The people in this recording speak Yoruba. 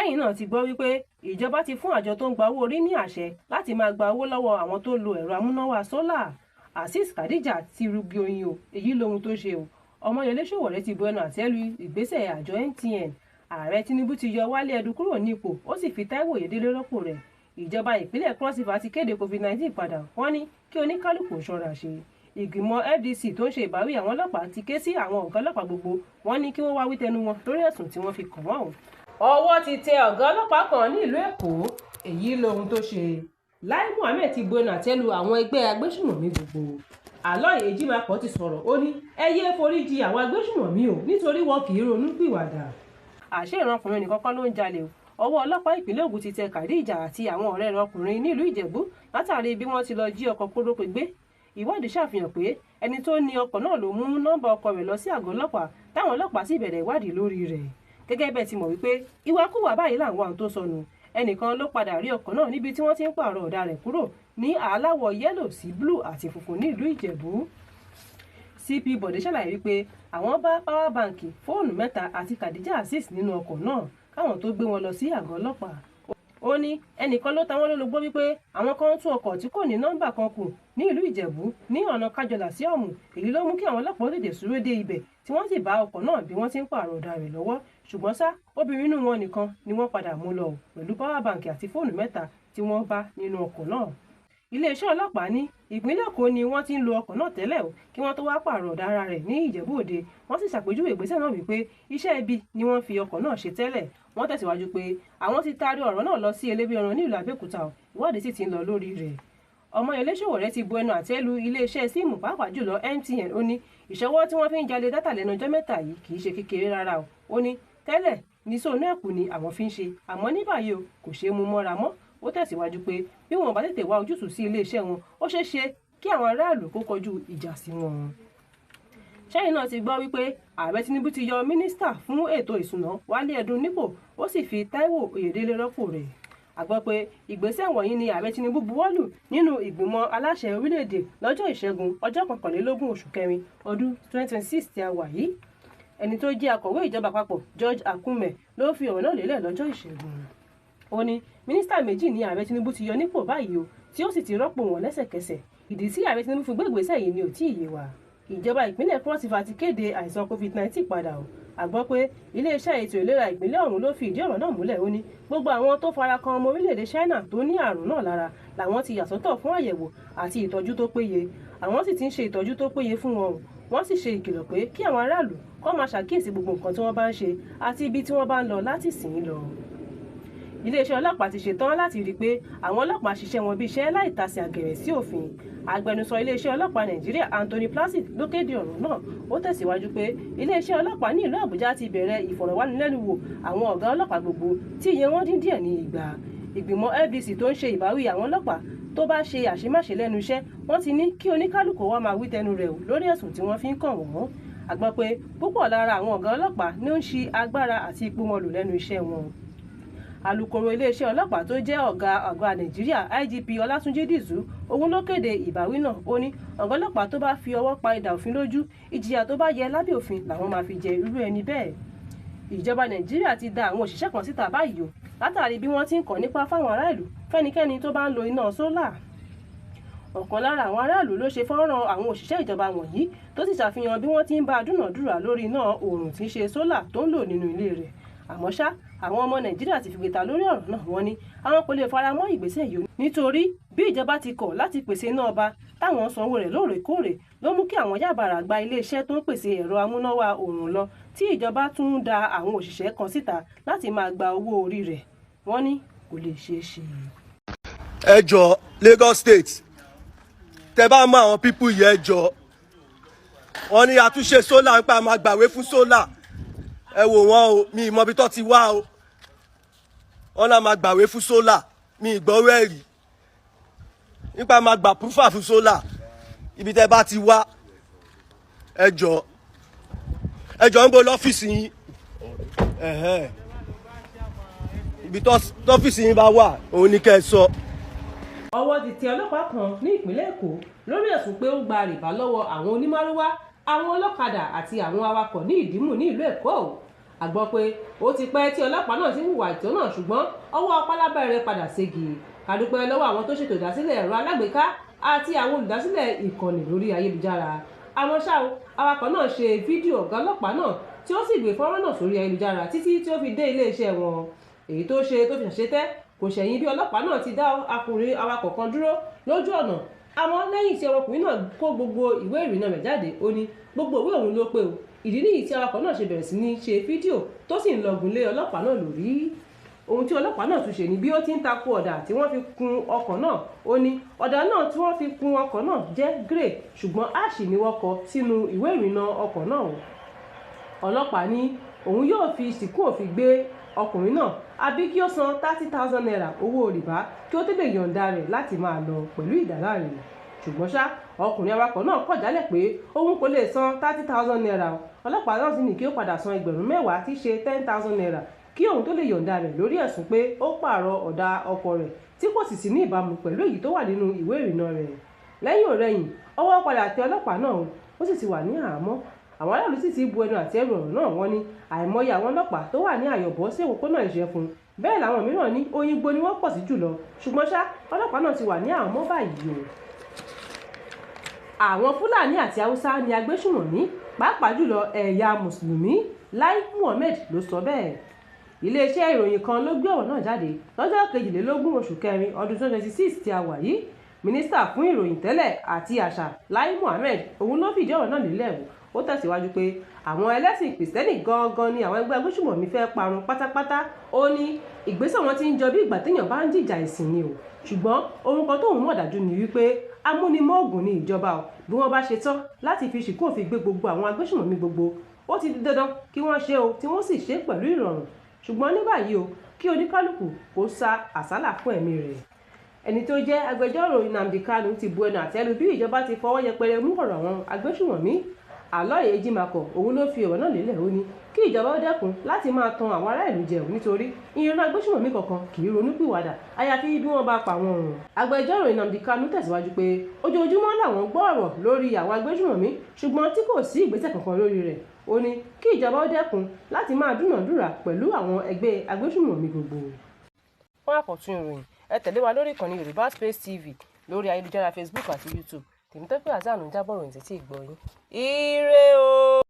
ṣẹ́yìn náà ti gbọ́ wípé ìjọba ti fún àjọ tó ń gba owó orí ní àṣẹ láti máa gba owó lọ́wọ́ àwọn tó lo ẹ̀rọ amúnáwá sólà. Azeez Khadija ti rugi oyin o, èyí lohun tó ṣe o. Ọmọyẹlé Sowore ti bu ẹnu àtẹ́ lu ìgbésẹ̀ àjọ MTN. Ààrẹ Tinubu ti yọ Wálé Ẹdùn kúrò nípò, ó sì fi Táíwò Oyèdélé rọ́pò rẹ̀. Ìjọba ìpínlẹ̀ Cross River ti kéde COVID-19 padà, wọ́n ní kí oníkálùkù ṣọ́ra ṣe. Ìgbìmọ̀ FDC tó ń ṣe ìbáwí àwọn ọlọ́pàá ti ké sí àwọn ọ̀gá ọlọ́pàá gbogbo, wọ́n ní kí wọ́n wá wí tẹnu wọn lórí ẹ̀sùn tí wọ́n fi kàn wọ́n. Ọwọ́ ti tẹ ọ̀gá ọlọ́pàá kan ní ìlú Èkó, èyí lohun tó ṣe. Lai Mohammed ti bu ẹnu àtẹ́ lu àwọn ẹgbẹ́ agbésùmọ̀mí gbogbo. Àlọ́yè Ejimakọ ti sọ̀rọ̀, ó ní ẹ yé foríjì àwọn agbésùmọ̀mí o nítorí wọn kì í ronú pìwàdà. Àṣé ìrànkùnrin nìkan kọ́ ló ń jalè o. Ọwọ́ ọlọ́pàá ìpínlẹ̀ Ògùn ti tẹ Khadija àti àwọn ọ̀rẹ́ rẹ̀ ọkùnrin nílùú Ìjẹ̀bú látàrí bí wọ́n ti lọ jí ọkọ̀ kórópè gbé. Ìwádìí ṣàfihàn pé ẹni tó ní ọkọ̀ náà ló mú nọ́mbà ọkọ̀ rẹ̀ lọ sí àgọ́ ọlọ́pàá, táwọn ọlọ́pàá sì bẹ̀rẹ̀ ìwádìí lórí rẹ̀. Gẹ́gẹ́ bẹ́ẹ̀ ti mọ̀ wípé ìwàkúwà báyìí làwọn àwọn tó sọnù. Ẹnìkan ló padà rí ọkọ̀ náà níbi tí wọ́n ti ń pààrọ̀ ọ̀dà rẹ̀ kúrò ní aláwọ̀ yẹ́lò sí blue àti funfun ní ìlú Ìjẹ̀bú. CP Bọ̀dé ṣàlàyé wípé àwọn bá power bank, fóònù 3 àti Khadija Azeez nínú ọkọ̀ náà káwọn tó gbé wọn lọ sí àgọ́ ọlọ́pàá. Ó ní ẹnìkan ló ta wọ́n lólobó wípé àwọn kan tún ọkọ̀ tí kò ní nọ́mbà kan kù ní ìlú Ìjẹ̀bú ní ọ̀nà Kájọlà sí Ohun. Èyí ló mú kí àwọn ọlọ́pàá tètè súré dé ibẹ̀ tí wọ́n sì bá ọkọ̀ náà bí wọ́n ti ń pààrọ̀ ọ̀dà rẹ̀ lọ́wọ́. Ṣùgbọ́n ṣá, obìnrin inú wọn nìkan ni wọ́n padà mú lọ pẹ̀lú power bank àti fóònù 3 tí wọ́n bá nínú ọkọ̀ náà. Iléeṣẹ́ ọlọ́pàá ní ìpínlẹ̀ Èkó ni wọ́n ti ń lo ọkọ̀ náà tẹ́lẹ̀ o kí wọ́n tó wá pààrọ̀ ọ̀dà ara rẹ̀ ní Ìjẹ̀bú Òde. Wọ́n sì ṣàpèjúwe ìgbésẹ̀ náà wípé iṣẹ́ ibi ni wọ́n fi ọkọ̀ náà ṣe tẹ́lẹ̀. Wọ́n tẹ̀síwájú pé àwọn ti taari ọ̀rọ̀ náà lọ sí Elébíọ̀ràn ní ìlú Abẹ́òkúta o, ìwádìí sì ti ń lọ lórí rẹ̀. Ọmọyẹlé Sowore ti bu ẹnu àtẹ́ lu iléeṣẹ́ síìmù pàápàá jùlọ MTN. Ó ní ìṣọwọ́ tí wọ́n fi ń jalè dátà lẹ́nu ọjọ́ mẹ́ta yìí kì í ṣe kékeré rárá o. Ó ní tẹ́lẹ̀ ní sóònù ẹ̀kú ni àwọn fi ń ṣe, àmọ́ ní báyìí o kò ṣeé mú mọ́ra mọ́. Ó tẹ̀síwájú pé bí wọn bá tètè wá ojútùú sí iléeṣẹ́ wọn, ó ṣeé ṣe kí àwọn aráàlú kó kọjú ìjà sí wọn. Ṣẹ́yìn náà ti gbọ́ wípé ààrẹ Tinubu ti yọ mínísítà fún ètò ìṣúná Wálé Ẹdùn nípò, ó sì fi Táíwò Oyèdélé rọ́pò rẹ̀. A gbọ́ pé ìgbésẹ̀ wọ̀nyí ni ààrẹ Tinubu buwọ́lù nínú ìgbìmọ̀ aláṣẹ orílẹ̀-èdè lọ́jọ́ Ìṣẹ́gun ọjọ́ 21 oṣù kẹrin ọdún 2026 tí a wà yìí. Ẹni tó jẹ́ akọ̀wé ìjọba àpapọ̀ George Akume ló fi ọ̀rọ̀ náà lélẹ̀ lọ́jọ́ Ìṣẹ́gun. Ó ní mínísítà méjì ni ààrẹ Tinubu ti yọ nípò báyìí o, tí ó sì ti rọ́pò wọn lẹ́sẹ̀kẹsẹ̀. Ìdí tí ààrẹ Tinubu fi gbé ìgbésẹ̀ yìí ni ò tí ì yé wa. Ìjọba ìpínlẹ̀ Cross River ti kéde àìsàn COVID-19 padà o. A gbọ́ pé iléeṣẹ́ ètò ìlera ìpínlẹ̀ ọ̀hún ló fi ìdí ọ̀rọ̀ náà múlẹ̀. Ó ní gbogbo àwọn tó fara kan ọmọ orílẹ̀-èdè China tó ní àrùn náà lára làwọn ti yà sọ́tọ̀ fún àyẹ̀wò àti ìtọ́jú tó péye. Àwọn sì ti ń ṣe ìtọ́jú tó péye fún wọn o. Wọ́n sì ṣe ìkìlọ̀ pé kí àwọn aráàlú kó máa ṣàkíyèsí gbogbo nǹkan tí wọ́n bá ń ṣe àti ibi tí wọ́n bá ń lọ láti sìn lọ. Iléeṣẹ́ ọlọ́pàá ti ṣetán láti rí i pé àwọn ọlọ́pàá ṣiṣẹ́ wọn bí iṣẹ́ láì tasẹ̀ àgẹ̀rẹ̀ sí òfin. Agbẹnusọ iléeṣẹ́ ọlọ́pàá Nàìjíríà Anthony Placid ló kéde ọ̀rọ̀ náà. Ó tẹ̀síwájú pé iléeṣẹ́ ọlọ́pàá ní ìlú Àbújá ti bẹ̀rẹ̀ ìfọ̀rọ̀wánilẹ́nuwò àwọn ọ̀gá ọlọ́pàá gbogbo tí iye wọn dín díẹ̀ ní 200. Ìgbìmọ̀ FDC tó ń ṣe ìbáwí àwọn ọlọ́pàá tó bá ṣe àṣemáṣe lẹ́nu iṣẹ́, wọ́n ti ní kí oníkálùkù wá máa wí tẹnu rẹ̀ lórí ẹ̀sùn tí wọ́n fi ń kàn wọ́n. A gbọ́ pé púpọ̀ lára àwọn ọ̀gá ọlọ́pàá ní ó ń ṣi agbára àti ipò wọn lò lẹ́nu iṣẹ́ wọn. Alukoro iléeṣẹ́ ọlọ́pàá tó jẹ́ ọ̀gá àgbà Nàìjíríà IGP Ọlátúnjí Dìsú, òun ló kéde ìbáwí náà. Ó ní ọ̀gá ọlọ́pàá tó bá fi ọwọ́ pa idà òfin lójú, ìjìyà tó bá yẹ lábẹ́ òfin làwọn máa fi jẹ irú ẹni bẹ́ẹ̀. Ìjọba Nàìjíríà ti da àwọn òṣìṣẹ́ kan síta báyìí o látàrí bí wọ́n ti ń kàn nípa fáwọn aráàlú fẹ́nikẹ́ni tó bá ń lo iná sólà. Ọ̀kan lára àwọn aráàlú ló ṣe fọ́nrán àwọn òṣìṣẹ́ ìjọba wọ̀nyí tó sì ṣàfihàn bí wọ́n ti ń bá a dúnàádúrà lórí iná oòrùn tí ń ṣe sólà tó ń lò nínú ilé rẹ̀. Àmọ́ ṣá, àwọn ọmọ Nàìjíríà ti fìgbèta lórí ọ̀rọ̀ náà. Wọ́n ní àwọn kò lè fara mọ́ ìgbésẹ̀ yìí nítorí bí ìjọba ti kọ̀ láti pèsè iná ọba táwọn sanwó rẹ̀ lóòrèkóòrè ló mú kí àwọn yàbàrà gba iléeṣẹ́ tó ń pèsè ẹ̀rọ amúnáwá oòrùn lọ, tí ìjọba tún ń da àwọn òṣìṣẹ́ kan síta láti máa gba owó orí rẹ̀. Wọ́n ní kò lè ṣeé ṣe. Ẹ jọ̀ọ́ Lagos State, tẹ́ bá mọ àwọn pípù yìí, ẹ jọ̀ọ́. Wọ́n ní àtúnṣe sólà ń pa máa gbàwé fún sólà. Ẹ wò wọ́n o, mi ìmọ̀ ibi tó ti wá o. Wọ́n náà máa gbàwé fún sólà, mi ìgbọ́rọ̀ ẹ̀rí. Nípa máa gbà púfà fún sólà, ibi tẹ́ bá ti wá. Ẹ jọ̀ọ́. Ẹ jọ̀ọ́ ń bo lọ́fíìsì yín. Ibi tọ́fíìsì yín bá wà, òun ni kẹ́ ẹ sọ. Ọwọ́ ti tẹ ọlọ́pàá kan ní ìpínlẹ̀ Èkó lórí ẹ̀sùn pé ó gba rìbá lọ́wọ́ àwọn onímárúwá, àwọn ọlọ́kadà àti àwọn awakọ̀ ní Ìdímù ní ìlú Èkó. a gbọ́ pé ó ti pẹ́ tí ọlọ́pàá náà ti ń hùwà ìtọ́ náà ṣùgbọ́n ọwọ́ pálábá rẹ̀ padà ségi. Ká dúpẹ́ lọ́wọ́ àwọn tó ṣètò ìdásílẹ̀ ẹ̀rọ alágbèéká àti àwọn olùdásílẹ̀ ìkànnì lórí ayélujára. Àmọ́ ṣá o, awakọ̀ náà ṣe fídíò ọ̀gá ọlọ́pàá náà tí ó sì gbé fọ́nrán náà sórí ayélujára títí tí ó fi dé iléeṣẹ́ wọn. Èyí tó fi ṣàṣetẹ́ kò ṣẹ̀yìn bí ọlọ́pàá náà ti dá ọkùnrin awakọ̀ kan dúró lójú ọ̀nà. Àmọ́ lẹ́yìn tí ọmọkùnrin náà kó gbogbo ìwé ìrìnnà rẹ̀ jáde, ó ní gbogbo ìwé òun ló pé o. Ìdí nìyí tí awakọ̀ náà ṣe bẹ̀rẹ̀ sí ní ṣe fídíò tó sì ń lọgun lé ọlọ́pàá náà lórí. Ohun tí ọlọ́pàá náà tún ṣe ni bí ó ti ń tako ọ̀dà tí wọ́n fi kun ọkọ̀ náà. Ó ní ọ̀dà náà tí wọ́n fi kun ọkọ̀ náà jẹ́ grey ṣùgbọ́n ash ni wọ́n kọ sínú ìwé ìrìnnà ọkọ̀ náà. Ọlọ́pàá ní òun yóò fi sìnkú òfin gbé ọkùnrin náà àbí kí ó san 30,000 naira owó rìbá kí ó tó lè yọ̀ǹda rẹ̀ láti máa lọ pẹ̀lú ìdáláre. Ṣùgbọ́n ṣá ọkùnrin awakọ̀ náà kọ̀ jálẹ̀ pé òun kò lè san 30,000 naira. Ọlọ́pàá náà sì ní kí ó padà san ẹgbẹ̀rún 10,000 tí í ṣe 10,000 naira kí òun tó lè yọ̀ǹda rẹ̀ lórí ẹ̀sùn pé ó pààrọ̀ ọ̀dà ọkọ̀ rẹ̀ tí kò sì sí ní ìbámu pẹ̀lú èyí tó wà nínú ìwé ìrìnnà rẹ̀. Lẹ́yìn ọ̀rẹyìn ọwọ́ padà tẹ ọlọ́pàá náà ó sì ti wà ní àhámọ́. Àwọn aráàlú sì ti bu ẹnu àtẹ́ lu ọ̀rọ̀ náà. Wọ́n ní àìmọye àwọn ọlọ́pàá tó wà ní àyọ̀bọ̀ sí òpópónà Ìṣẹ́fún. Bẹ́ẹ̀ làwọn mìíràn ní Òyìngbò ni wọ́n pọ̀ sí jùlọ. Ṣùgbọ́n ṣá ọlọ́pàá náà ti wà ní àhámọ́ báyìí o. Àwọn Fúlàní àti Haúsá ni Agbesumomi, pàápàá jùlọ ẹ̀yà Mùsùlùmí. Lai Mohammed ló sọ bẹ́ẹ̀. Iléeṣẹ́ ìròyìn kan ló gbé ọ̀rọ̀ náà jáde lọ́jọ́ 22 oṣù kẹrin ọdún 2026 tí a wà yìí. Mínísítà fún ìròyìn tẹ́lẹ̀ àti àṣà Lai Mohammed òun ló fìdí ọ̀rọ̀ náà lélẹ̀ ó tẹ̀síwájú pé àwọn ẹlẹ́sìn kìrìsìtẹ́nì gangan ni àwọn ẹgbẹ́ Agbesumomi fẹ́ parun pátápátá. Ó ní ìgbésẹ̀ wọn ti ń jọ bí ìgbà téèyàn bá ń jìjà ẹ̀sìn ni o. Ṣùgbọ́n ohun kan tóun mọ̀ dájú ni wípé amúnimóògùn ni ìjọba o. Bí wọ́n bá ṣe tán láti fi ṣìkún òfin gbé gbogbo àwọn Agbesumomi gbogbo, ó ti di dandan kí wọ́n ṣe o tí wọ́n sì ṣe pẹ̀lú ìrọ̀rùn. Ṣùgbọ́n ní báyìí o, kí oníkálukú kó sa àsálà fún ẹ̀mí rẹ̀. Ẹni tó jẹ́ agbẹjọ́rò Nnamdi Kanu ti bu ẹnu àtẹ́ lu bí ìjọba ti fọwọ́ yẹpẹrẹ mú ọ̀rọ̀ àwọn Agbesumomi. Àlọ́yè Ejimakọ̀ òun ló fi ọ̀rọ̀ náà lélẹ̀. Ó ní kí ìjọba ó dẹ́kun láti máa tan àwọn ará ìlú jẹ nítorí ìran Agbesumomi kankan kì í ronúpìwàdà àyàfi bí wọ́n bá pa wọn run. Agbẹjọ́rò Nnamdi Kanu tẹ̀síwájú pé ojoojúmọ́ làwọn gbọ́ ọ̀rọ̀ lórí àwọn Agbesumomi ṣùgbọ́n tí kò sí ìgbésẹ̀ kankan lórí rẹ̀. Ó ní kí ìjọba ó dẹ́kun láti máa dúnàádúrà pẹ̀lú àwọn ẹgbẹ́ Agbesumomi gbogbo. Fún àkọ́tún ìròyìn ẹ tẹ̀lé wa lórí ìkànnì Yorùbá Space TV lórí ayélujára Facebook àti YouTube. Tèmítọ́pẹ́ Azanu jábọ̀ ròyìn títí ìgbọ́ yín. Ire o.